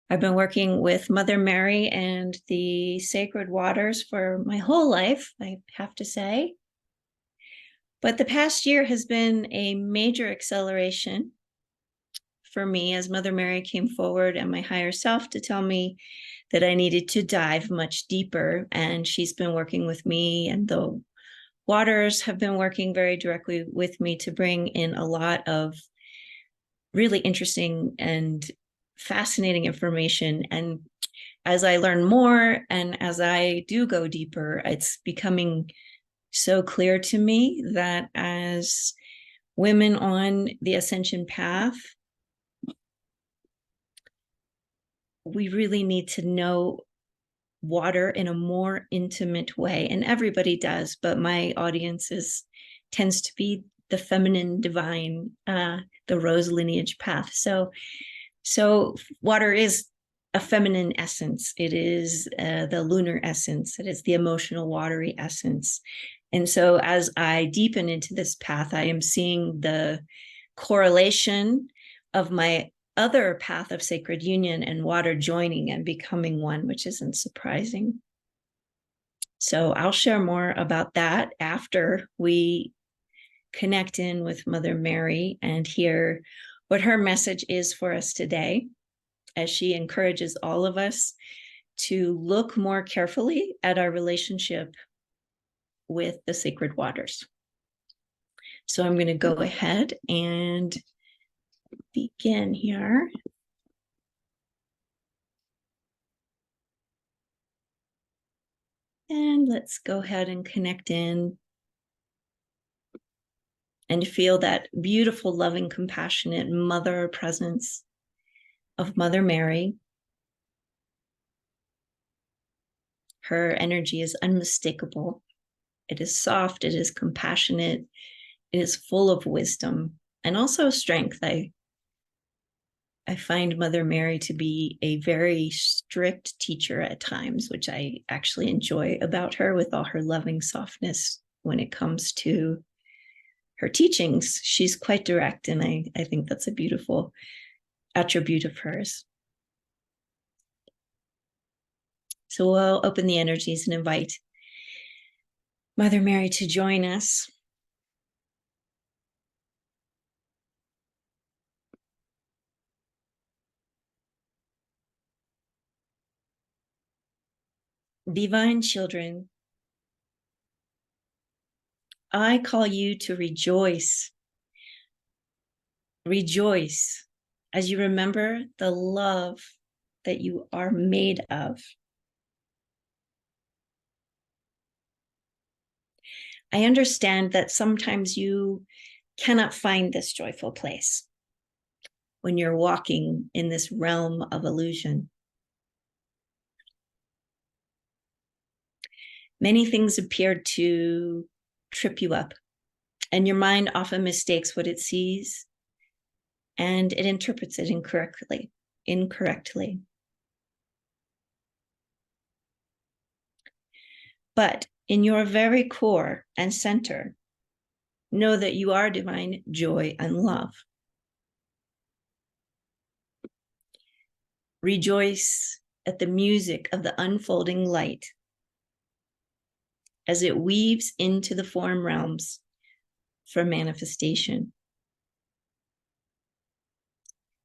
I've been working with Mother Mary and the sacred waters for my whole life, I have to say. But the past year has been a major acceleration for me as Mother Mary came forward and my higher self to tell me that I needed to dive much deeper. And she's been working with me, and the waters have been working very directly with me to bring in a lot of really interesting and fascinating information. And as I learn more and as I do go deeper, it's becoming so clear to me that as women on the ascension path, we really need to know water in a more intimate way. And everybody does, but my audience tends to be the feminine divine, the rose lineage path. So water is a feminine essence. It is the lunar essence. It is the emotional, watery essence. And so as I deepen into this path, I am seeing the correlation of my other path of sacred union and water joining and becoming one, which isn't surprising. So I'll share more about that after we connect in with Mother Mary and hear what her message is for us today, as she encourages all of us to look more carefully at our relationship with the sacred waters. So I'm going to go ahead and begin here. And let's go ahead and connect in and feel that beautiful, loving, compassionate mother presence of Mother Mary. Her energy is unmistakable. It is soft, it is compassionate, it is full of wisdom and also strength. I find Mother Mary to be a very strict teacher at times, which I actually enjoy about her, with all her loving softness when it comes to her teachings. She's quite direct, and I think that's a beautiful attribute of hers. So we'll open the energies and invite Mother Mary to join us. Divine children, I call you to rejoice. Rejoice as you remember the love that you are made of. I understand that sometimes you cannot find this joyful place when you're walking in this realm of illusion. Many things appear to trip you up, and your mind often mistakes what it sees, and it interprets it incorrectly. But in your very core and center, know that you are divine joy and love. Rejoice at the music of the unfolding light as it weaves into the form realms for manifestation.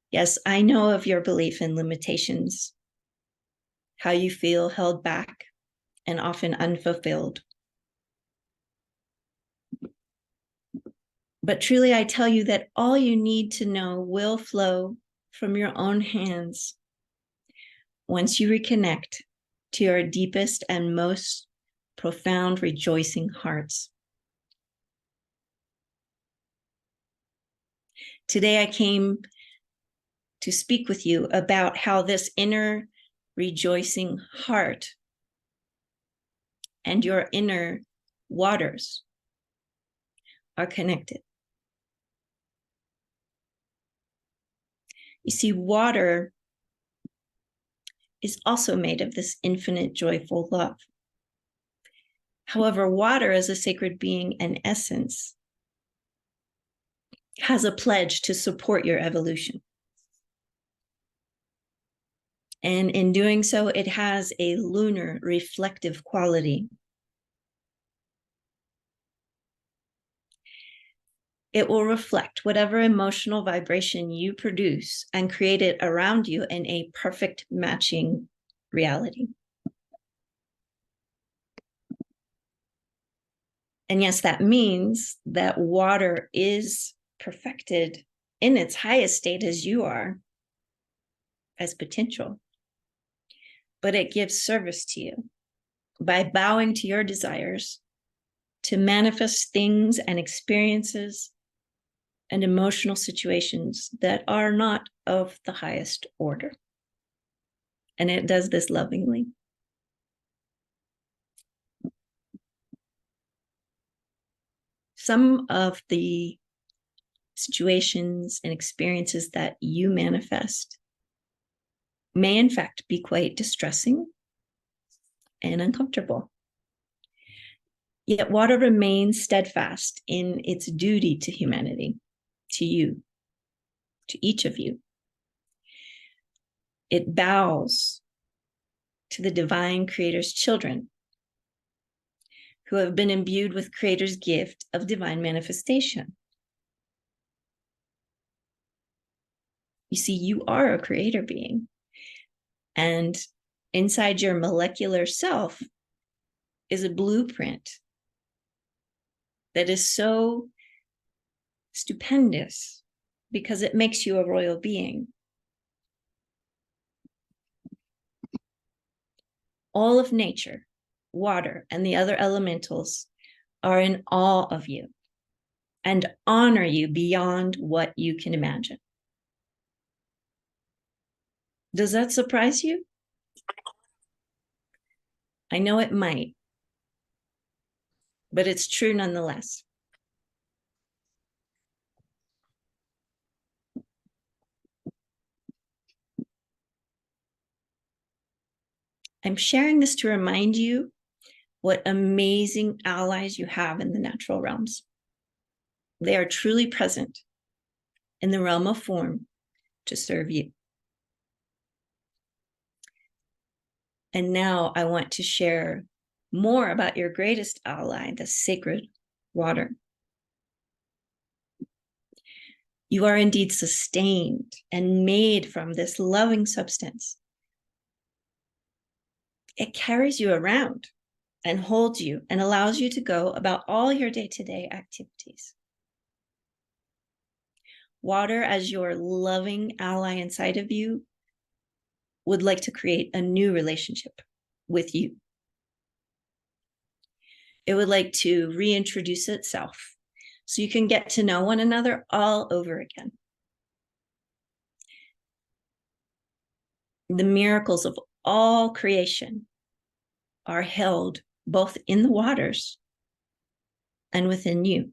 Yes, I know of your belief in limitations, how you feel held back and often unfulfilled. But truly, I tell you that all you need to know will flow from your own hands once you reconnect to your deepest and most profound rejoicing hearts. Today, I came to speak with you about how this inner rejoicing heart and your inner waters are connected. You see, water is also made of this infinite joyful love. However, water as a sacred being and essence has a pledge to support your evolution. And in doing so, it has a lunar reflective quality. It will reflect whatever emotional vibration you produce and create it around you in a perfect matching reality. And yes, that means that water is perfected in its highest state as you are, as potential. But it gives service to you by bowing to your desires to manifest things and experiences and emotional situations that are not of the highest order. And it does this lovingly. Some of the situations and experiences that you manifest may in fact be quite distressing and uncomfortable. Yet water remains steadfast in its duty to humanity, to you, to each of you. It bows to the divine creator's children who have been imbued with creator's gift of divine manifestation. You see, you are a creator being, and inside your molecular self is a blueprint that is so stupendous because it makes you a royal being. All of nature, water, and the other elementals are in awe of you and honor you beyond what you can imagine. Does that surprise you? I know it might, but it's true nonetheless. I'm sharing this to remind you what amazing allies you have in the natural realms. They are truly present in the realm of form to serve you. And now I want to share more about your greatest ally, the sacred water. You are indeed sustained and made from this loving substance. It carries you around and holds you and allows you to go about all your day-to-day activities. Water, as your loving ally inside of you, would like to create a new relationship with you. It would like to reintroduce itself so you can get to know one another all over again. The miracles of all creation are held both in the waters and within you.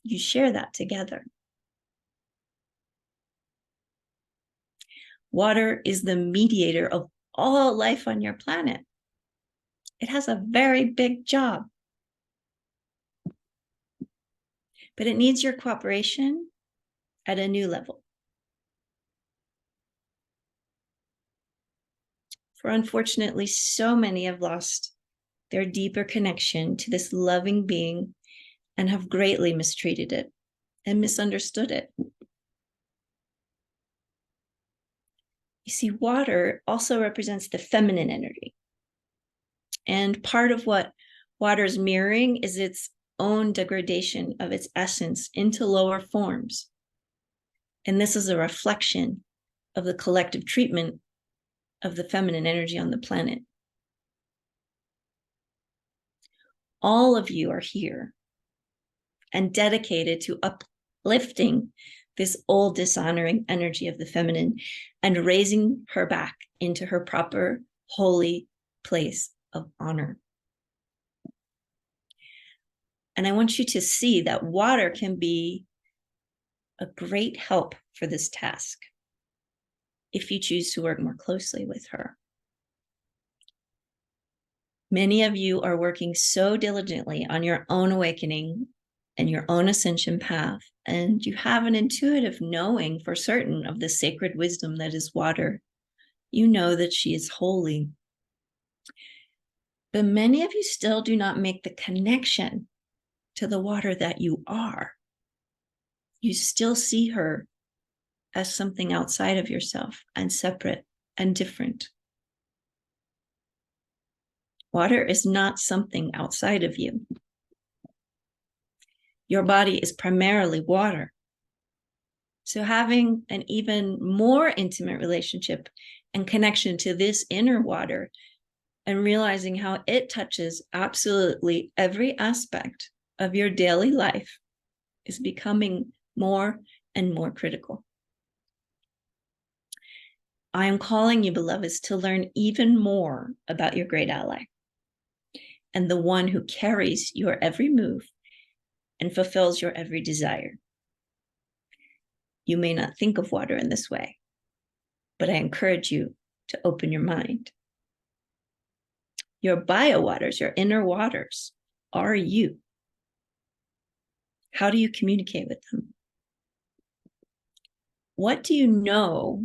You share that together. Water is the mediator of all life on your planet. It has a very big job, but it needs your cooperation at a new level. For unfortunately, so many have lost their deeper connection to this loving being and have greatly mistreated it and misunderstood it. You see, water also represents the feminine energy. And part of what water is mirroring is its own degradation of its essence into lower forms. And this is a reflection of the collective treatment of the feminine energy on the planet. All of you are here and dedicated to uplifting this old dishonoring energy of the feminine and raising her back into her proper holy place of honor. And I want you to see that water can be a great help for this task if you choose to work more closely with her. Many of you are working so diligently on your own awakening and your own ascension path, and you have an intuitive knowing for certain of the sacred wisdom that is water You know that she is holy. But many of you still do not make the connection to the water that you are. You still see her as something outside of yourself and separate and different. Water is not something outside of you. Your body is primarily water. So having an even more intimate relationship and connection to this inner water and realizing how it touches absolutely every aspect of your daily life is becoming more and more critical. I am calling you, beloveds, to learn even more about your great ally and the one who carries your every move and fulfills your every desire. You may not think of water in this way, but I encourage you to open your mind. Your bio waters, your inner waters, are you. How do you communicate with them? What do you know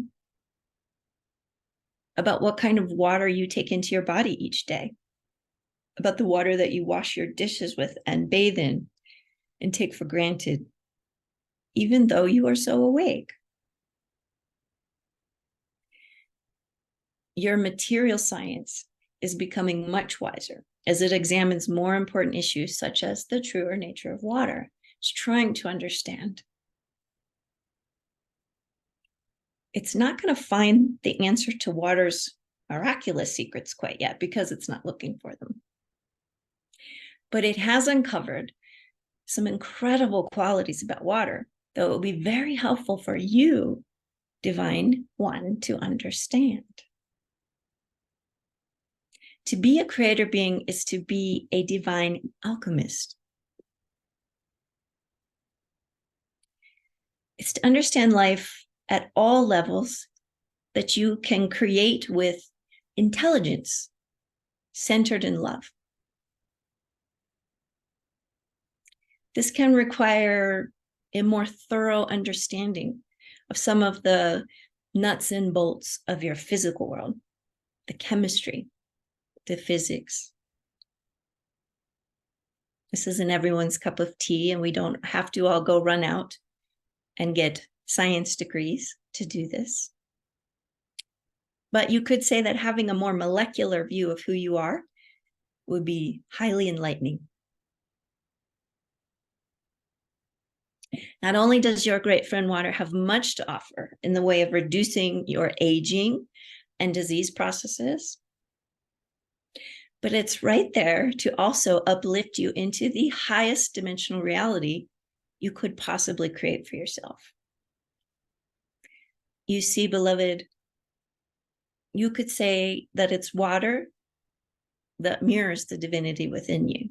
about what kind of water you take into your body each day? About the water that you wash your dishes with and bathe in and take for granted, even though you are so awake? Your material science is becoming much wiser as it examines more important issues such as the truer nature of water. It's trying to understand. It's not going to find the answer to water's miraculous secrets quite yet because it's not looking for them. But it has uncovered some incredible qualities about water that will be very helpful for you, Divine One, to understand. To be a creator being is to be a divine alchemist. It's to understand life at all levels that you can create with intelligence centered in love. This can require a more thorough understanding of some of the nuts and bolts of your physical world, the chemistry, the physics. This isn't everyone's cup of tea, and we don't have to all go run out and get science degrees to do this. But you could say that having a more molecular view of who you are would be highly enlightening. Not only does your great friend water have much to offer in the way of reducing your aging and disease processes, but it's right there to also uplift you into the highest dimensional reality you could possibly create for yourself. You see, beloved, you could say that it's water that mirrors the divinity within you.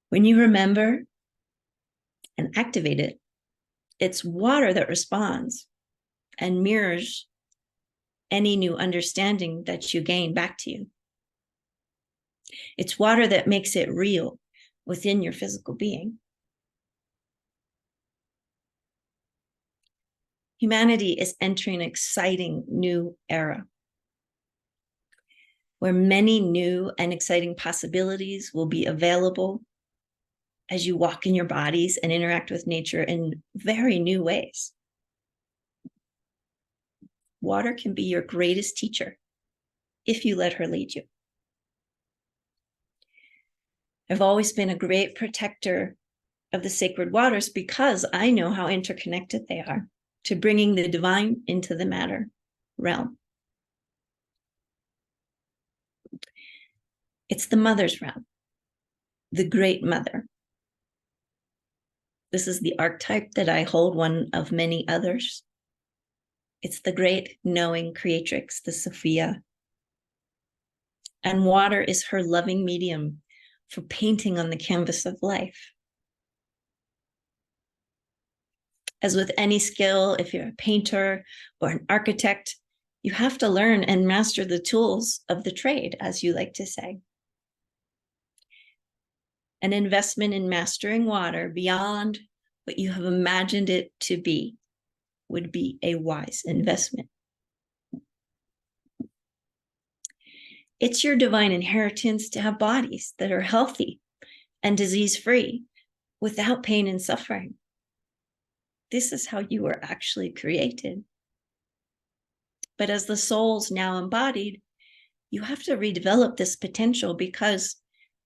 When you remember and activate it, it's water that responds and mirrors any new understanding that you gain back to you. It's water that makes it real within your physical being. Humanity is entering an exciting new era where many new and exciting possibilities will be available as you walk in your bodies and interact with nature in very new ways. Water can be your greatest teacher if you let her lead you. I've always been a great protector of the sacred waters because I know how interconnected they are to bringing the divine into the matter realm. It's the mother's realm, the great mother. This is the archetype that I hold, one of many others. It's the great knowing creatrix, the Sophia. And water is her loving medium for painting on the canvas of life. As with any skill, if you're a painter or an architect, you have to learn and master the tools of the trade, as you like to say. An investment in mastering water beyond what you have imagined it to be would be a wise investment. It's your divine inheritance to have bodies that are healthy and disease-free without pain and suffering. This is how you were actually created. But as the souls now embodied, you have to redevelop this potential because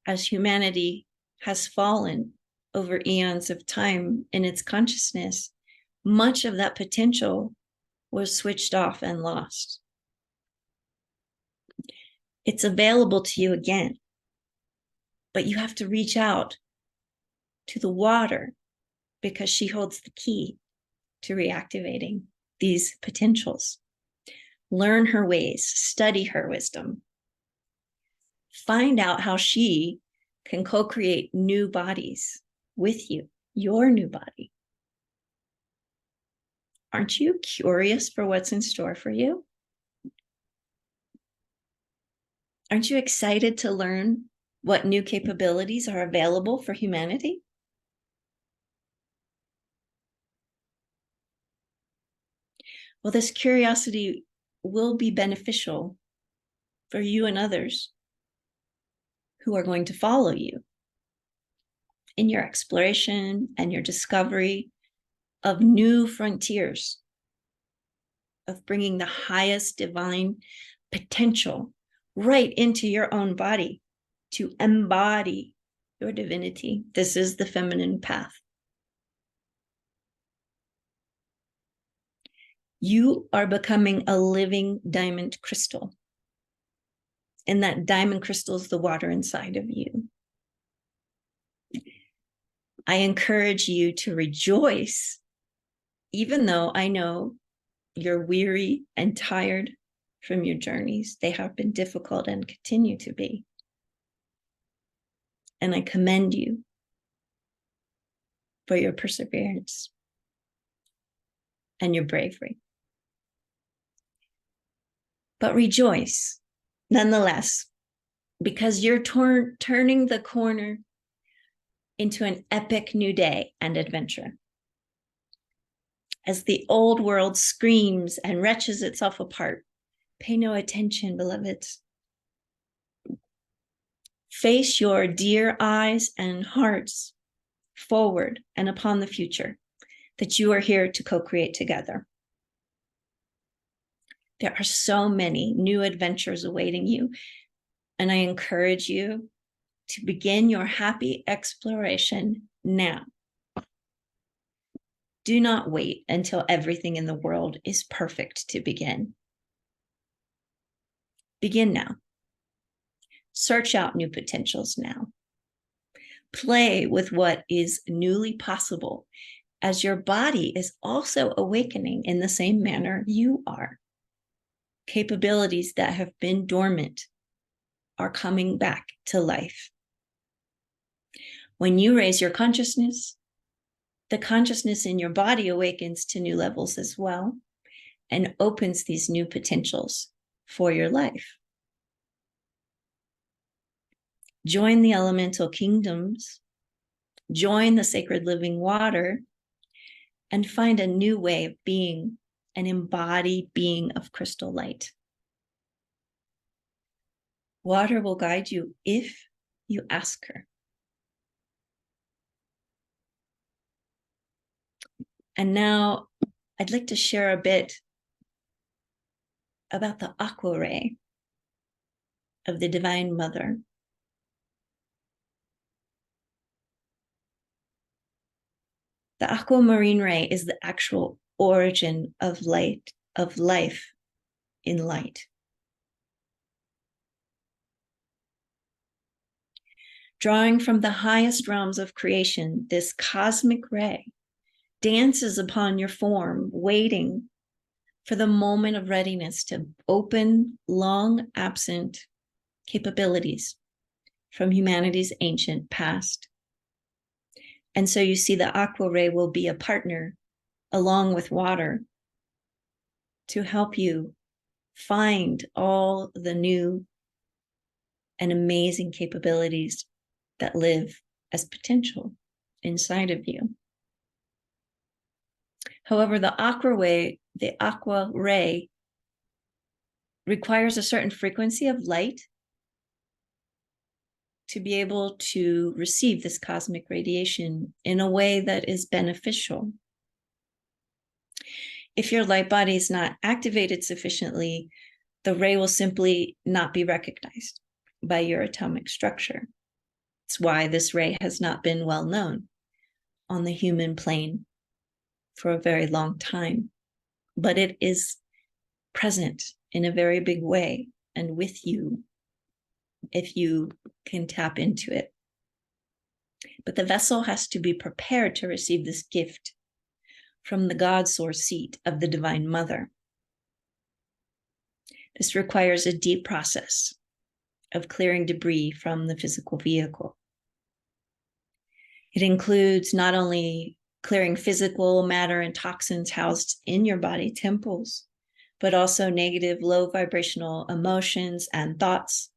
as humanity has fallen over eons of time in its consciousness, much of that potential was switched off and lost. It's available to you again, but you have to reach out to the water because she holds the key to reactivating these potentials. Learn her ways, study her wisdom. Find out how she can co-create new bodies with you, your new body. Aren't you curious for what's in store for you? Aren't you excited to learn what new capabilities are available for humanity? Well, this curiosity will be beneficial for you and others who are going to follow you in your exploration and your discovery of new frontiers, of bringing the highest divine potential right into your own body to embody your divinity. This is the feminine path. You are becoming a living diamond crystal. And that diamond crystal is the water inside of you. I encourage you to rejoice, even though I know you're weary and tired from your journeys. They have been difficult and continue to be. And I commend you for your perseverance and your bravery. But rejoice nonetheless, because you're turning the corner into an epic new day and adventure. As the old world screams and wrenches itself apart, pay no attention, beloveds. Face your dear eyes and hearts forward and upon the future that you are here to co-create together. There are so many new adventures awaiting you, and I encourage you to begin your happy exploration now. Do not wait until everything in the world is perfect to begin. Begin now. Search out new potentials now. Play with what is newly possible as your body is also awakening in the same manner you are. Capabilities that have been dormant are coming back to life. When you raise your consciousness, the consciousness in your body awakens to new levels as well and opens these new potentials for your life. Join the elemental kingdoms, join the sacred living water, and find a new way of being an embodied being of crystal light. Water will guide you if you ask her. And now I'd like to share a bit about the aqua ray of the Divine Mother. The aquamarine ray is the actual origin of light, of life in light. Drawing from the highest realms of creation, this cosmic ray dances upon your form, waiting for the moment of readiness to open long absent capabilities from humanity's ancient past. And so you see the aqua ray will be a partner along with water to help you find all the new and amazing capabilities that live as potential inside of you. However, the aqua ray requires a certain frequency of light to be able to receive this cosmic radiation in a way that is beneficial. If your light body is not activated sufficiently, the ray will simply not be recognized by your atomic structure. It's why this ray has not been well known on the human plane for a very long time, but it is present in a very big way and with you if you can tap into it. But the vessel has to be prepared to receive this gift from the God source seat of the Divine Mother. This requires a deep process of clearing debris from the physical vehicle. It includes not only clearing physical matter and toxins housed in your body temples, but also negative, low vibrational emotions and thoughts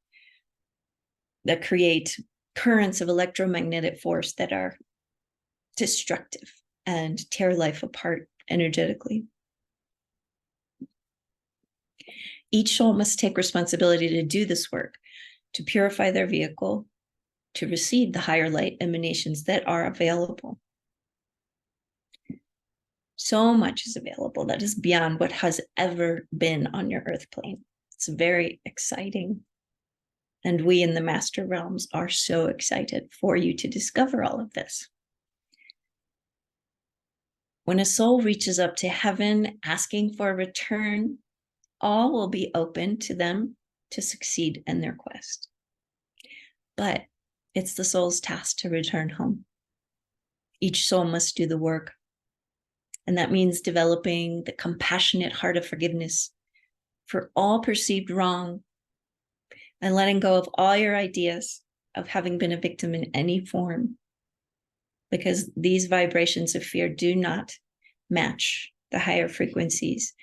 that create currents of electromagnetic force that are destructive and tear life apart energetically. Each soul must take responsibility to do this work, to purify their vehicle, to receive the higher light emanations that are available. So much is available that is beyond what has ever been on your earth plane. It's very exciting. And we in the master realms are so excited for you to discover all of this. When a soul reaches up to heaven asking for a return, all will be open to them to succeed in their quest. But it's the soul's task to return home. Each soul must do the work. And that means developing the compassionate heart of forgiveness for all perceived wrong and letting go of all your ideas of having been a victim in any form, because these vibrations of fear do not match the higher frequencies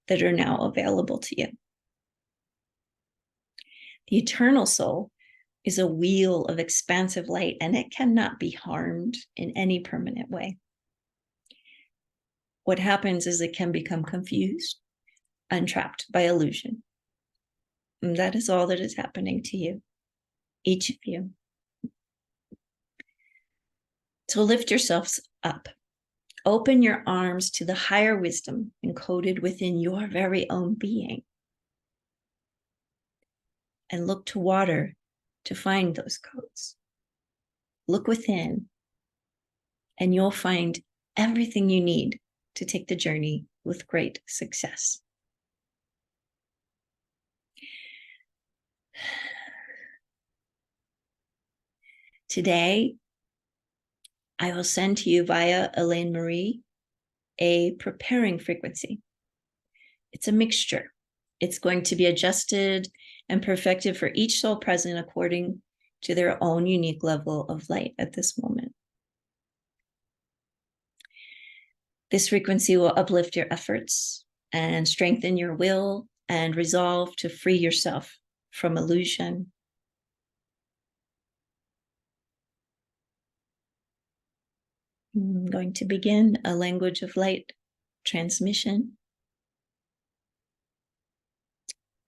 that are now available to you. The eternal soul is a wheel of expansive light, and it cannot be harmed in any permanent way. What happens is it can become confused and trapped by illusion. And that is all that is happening to you, each of you. So lift yourselves up. Open your arms to the higher wisdom encoded within your very own being. And look to water to find those codes. Look within, and you'll find everything you need to take the journey with great success. Today, I will send to you via Elaine Marie a preparing frequency. It's a mixture. It's going to be adjusted and perfected for each soul present according to their own unique level of light at this moment. This frequency will uplift your efforts and strengthen your will and resolve to free yourself from illusion. I'm going to begin a language of light transmission.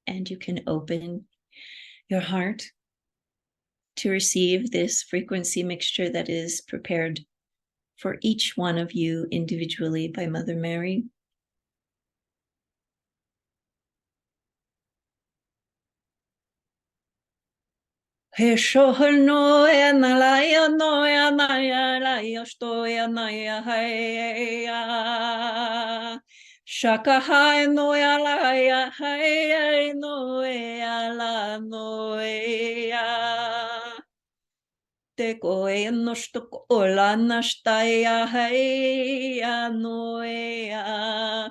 And you can open your heart to receive this frequency mixture that is prepared for each one of you individually by Mother Mary. He shohno enalaya no anaya la yosto anaya haya shakahai no alaya haya no ala no ya te ko enosto ola nastaya haya no ya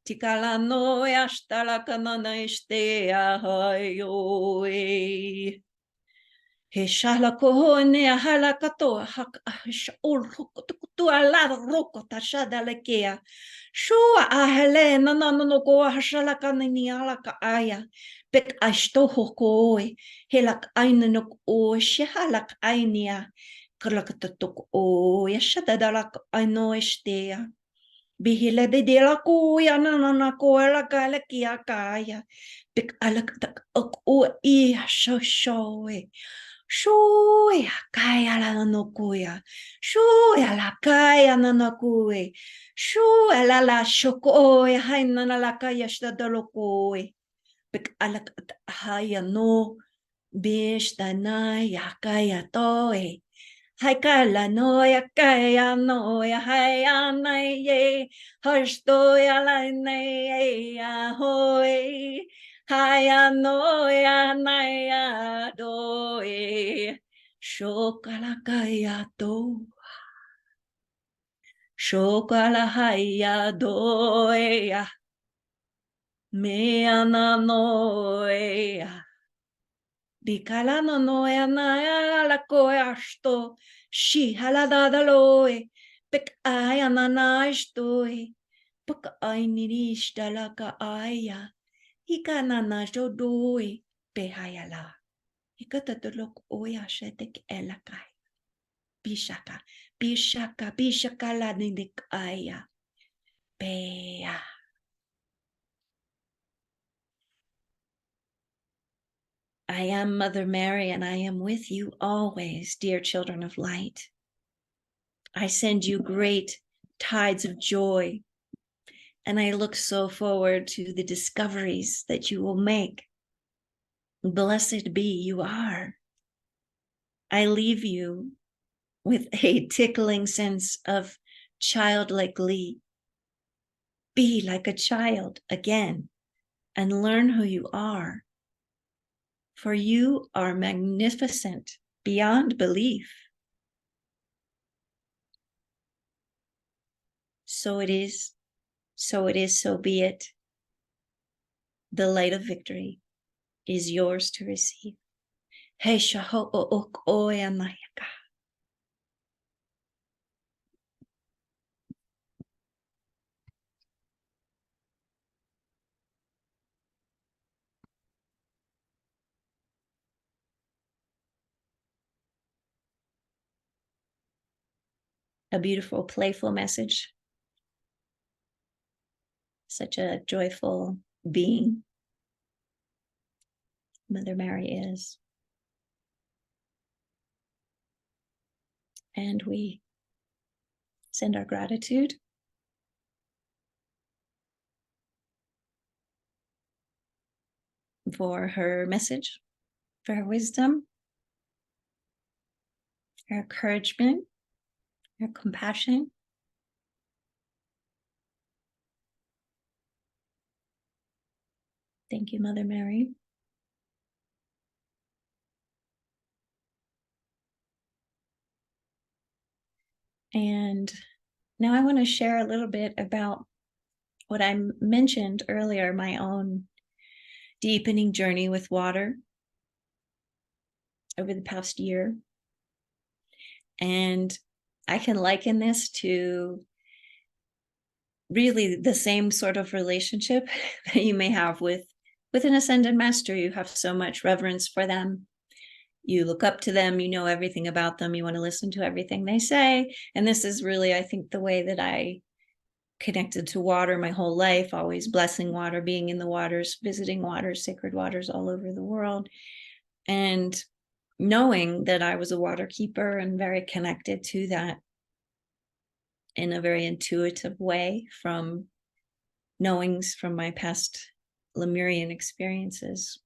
Tikala no hasta la canana estea hayo he shala kohone hala kato hak shol tu ala roko tashada lekea shua ahele nanano no ko hashala kanani ala ka aya pek asto hoko he lak aina no o shehalak ainia Kalakatok o yashadalak ano estea. Bihila de la kuya na koala kala kia kaya. Bik alak tak o I shoe. Shoe kaya la no kuya. Shoe la kaya na no kuya. Shoe la shoko ya haina na la kaya shadalo kuya. Bik alak haya no. Bish danaya kaya toe. Hai kala noya kaya noya haya naye harstoya la naya hoy haya noya naya doe shokala kaya to shokala haya doya me ana noya Bikala no noya naya la koyasto, shi haladadaloe, pek aya nanashtoe, pek ay nirishta la ka aya, ika nanashodoe, behayala, ikatatulok oya shetek elakai, bishaka, bishaka la nidik aya, beya. I am Mother Mary, and I am with you always, dear children of light. I send you great tides of joy, and I look so forward to the discoveries that you will make. Blessed be you are. I leave you with a tickling sense of childlike glee. Be like a child again and learn who you are. For you are magnificent beyond belief. So it is, so it is, so be it. The light of victory is yours to receive. A beautiful, playful message. Such a joyful being Mother Mary is. And we send our gratitude for her message, for her wisdom, her encouragement, her compassion. Thank you, Mother Mary. And now I want to share a little bit about what I mentioned earlier, my own deepening journey with water over the past year. And I can liken this to really the same sort of relationship that you may have with an ascended master. You have so much reverence for them. You look up to them, you know everything about them, you want to listen to everything they say. And this is really, I think, the way that I connected to water my whole life, always blessing water, being in the waters, visiting waters, sacred waters all over the world. And knowing that I was a water keeper and very connected to that in a very intuitive way from knowings from my past Lemurian experiences.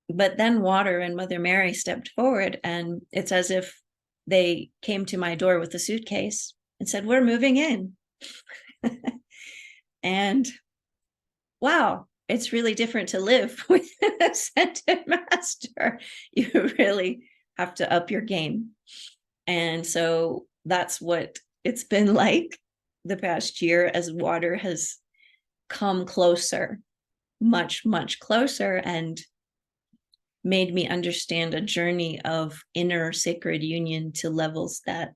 But then water and Mother Mary stepped forward, and it's as if they came to my door with a suitcase and said, "We're moving in." And wow, it's really different to live with an ascended master. You really have to up your game. And so that's what it's been like the past year as water has come closer, much, much closer, and made me understand a journey of inner sacred union to levels that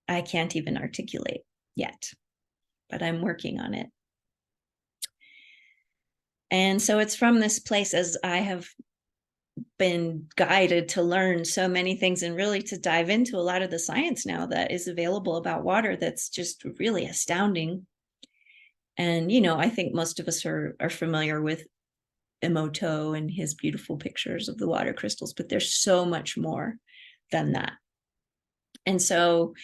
I can't even articulate yet, but I'm working on it. And so it's from this place, as I have been guided to learn so many things and really to dive into a lot of the science now that is available about water that's just really astounding. And, you know, I think most of us are familiar with Emoto and his beautiful pictures of the water crystals, but there's so much more than that. And so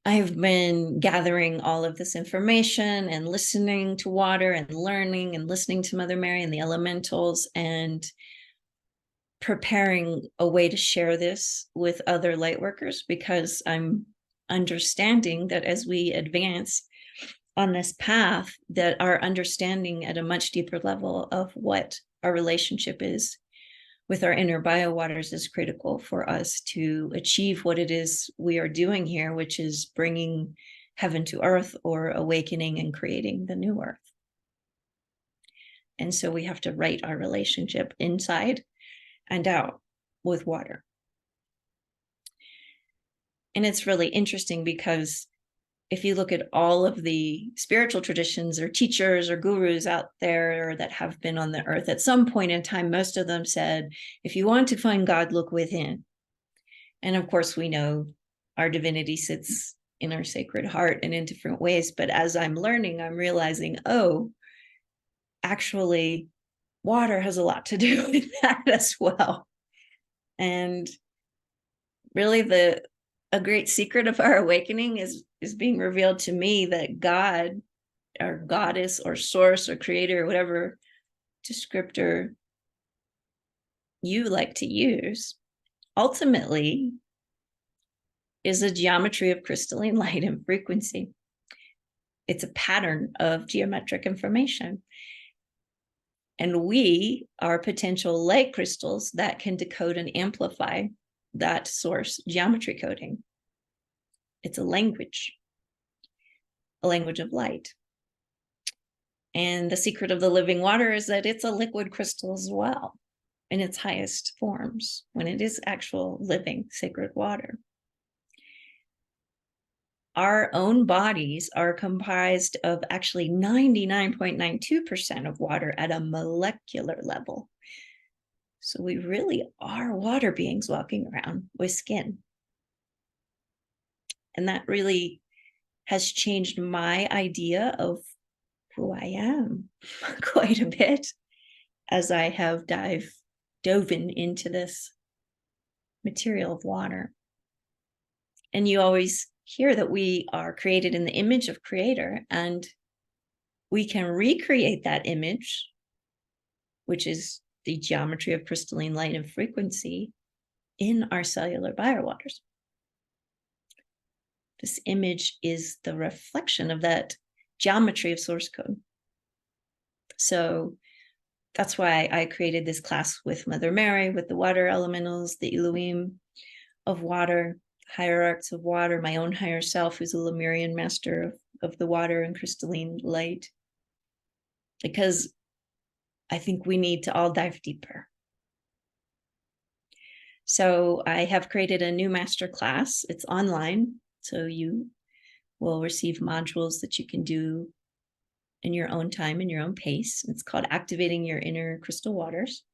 I've been gathering all of this information and listening to water and learning and listening to Mother Mary and the elementals and preparing a way to share this with other light workers, because I'm understanding that as we advance on this path, that our understanding at a much deeper level of what our relationship is with our inner bio waters is critical for us to achieve what it is we are doing here, which is bringing heaven to earth, or awakening and creating the new earth. And so we have to right our relationship inside and out with water. And it's really interesting because if you look at all of the spiritual traditions or teachers or gurus out there that have been on the earth, at some point in time, most of them said, if you want to find God, look within. And of course, we know our divinity sits in our sacred heart and in different ways. But as I'm learning, I'm realizing, oh, actually, water has a lot to do with that as well. And really a great secret of our awakening is being revealed to me, that God or goddess or source or creator, or whatever descriptor you like to use, ultimately is a geometry of crystalline light and frequency. It's a pattern of geometric information. And we are potential light crystals that can decode and amplify that source geometry coding. It's a language of light. And the secret of the living water is that it's a liquid crystal as well, in its highest forms, when it is actual living sacred water. Our own bodies are comprised of actually 99.92% of water at a molecular level. So we really are water beings walking around with skin. And that really has changed my idea of who I am quite a bit as I have dove into this material of water. And you always hear that we are created in the image of Creator, and we can recreate that image, which is the geometry of crystalline light and frequency, in our cellular biowaters. This image is the reflection of that geometry of source code. So that's why I created this class with Mother Mary, with the water elementals, the Elohim of water, hierarchs of water, my own higher self, who's a Lemurian master of the water and crystalline light. Because I think we need to all dive deeper. So I have created a new master class. It's online, so you will receive modules that you can do in your own time, in your own pace. It's called Activating Your Inner Crystal Waters.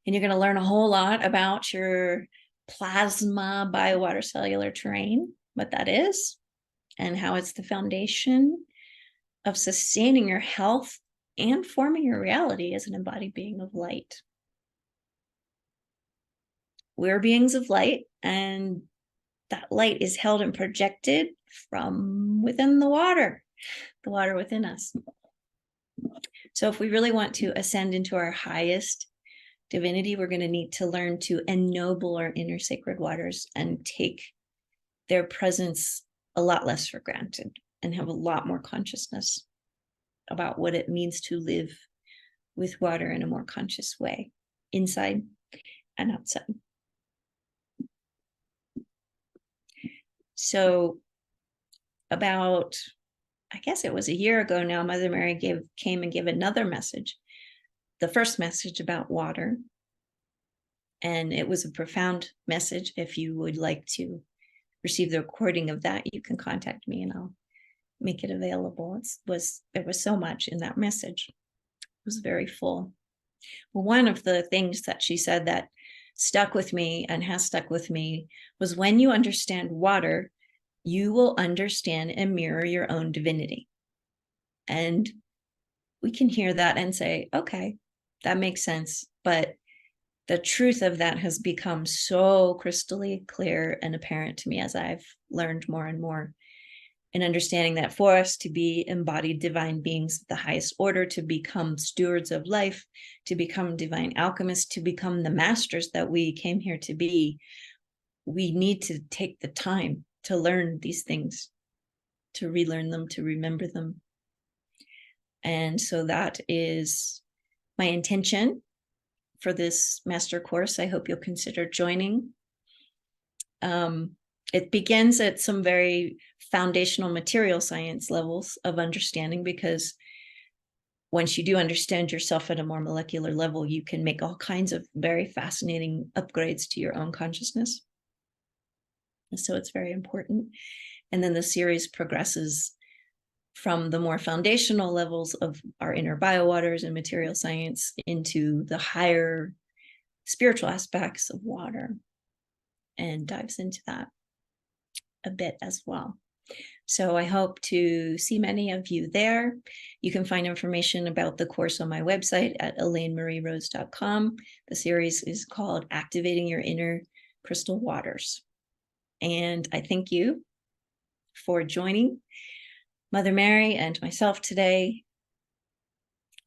And you're going to learn a whole lot about your plasma biowater cellular terrain, what that is, and how it's the foundation of sustaining your health and forming your reality as an embodied being of light. We're beings of light, and that light is held and projected from within the water within us. So if we really want to ascend into our highest divinity, we're going to need to learn to ennoble our inner sacred waters and take their presence a lot less for granted, and have a lot more consciousness about what it means to live with water in a more conscious way, inside and outside. So about, I guess it was a year ago now, Mother Mary came and gave another message, the first message about water. And it was a profound message. If you would like to receive the recording of that, you can contact me and I'll make it available. There was so much in that message. It was very full. Well, one of the things that she said that stuck with me and has stuck with me was, when you understand water, you will understand and mirror your own divinity. And we can hear that and say, okay, that makes sense. But the truth of that has become so crystally clear and apparent to me as I've learned more and more, and understanding that for us to be embodied divine beings of the highest order, to become stewards of life, to become divine alchemists, to become the masters that we came here to be, we need to take the time to learn these things, to relearn them, to remember them. And so that is my intention for this master course. I hope you'll consider joining. It begins at some very foundational material science levels of understanding, because once you do understand yourself at a more molecular level, you can make all kinds of very fascinating upgrades to your own consciousness. And so it's very important. And then the series progresses from the more foundational levels of our inner biowaters and material science into the higher spiritual aspects of water, and dives into that a bit as well. So I hope to see many of you there. You can find information about the course on my website at elainemarierose.com. The series is called Activating Your Inner Crystal Waters. And I thank you for joining Mother Mary and myself today.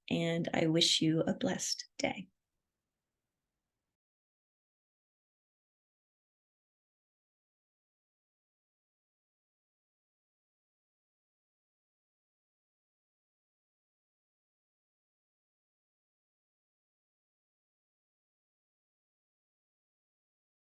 And I wish you a blessed day.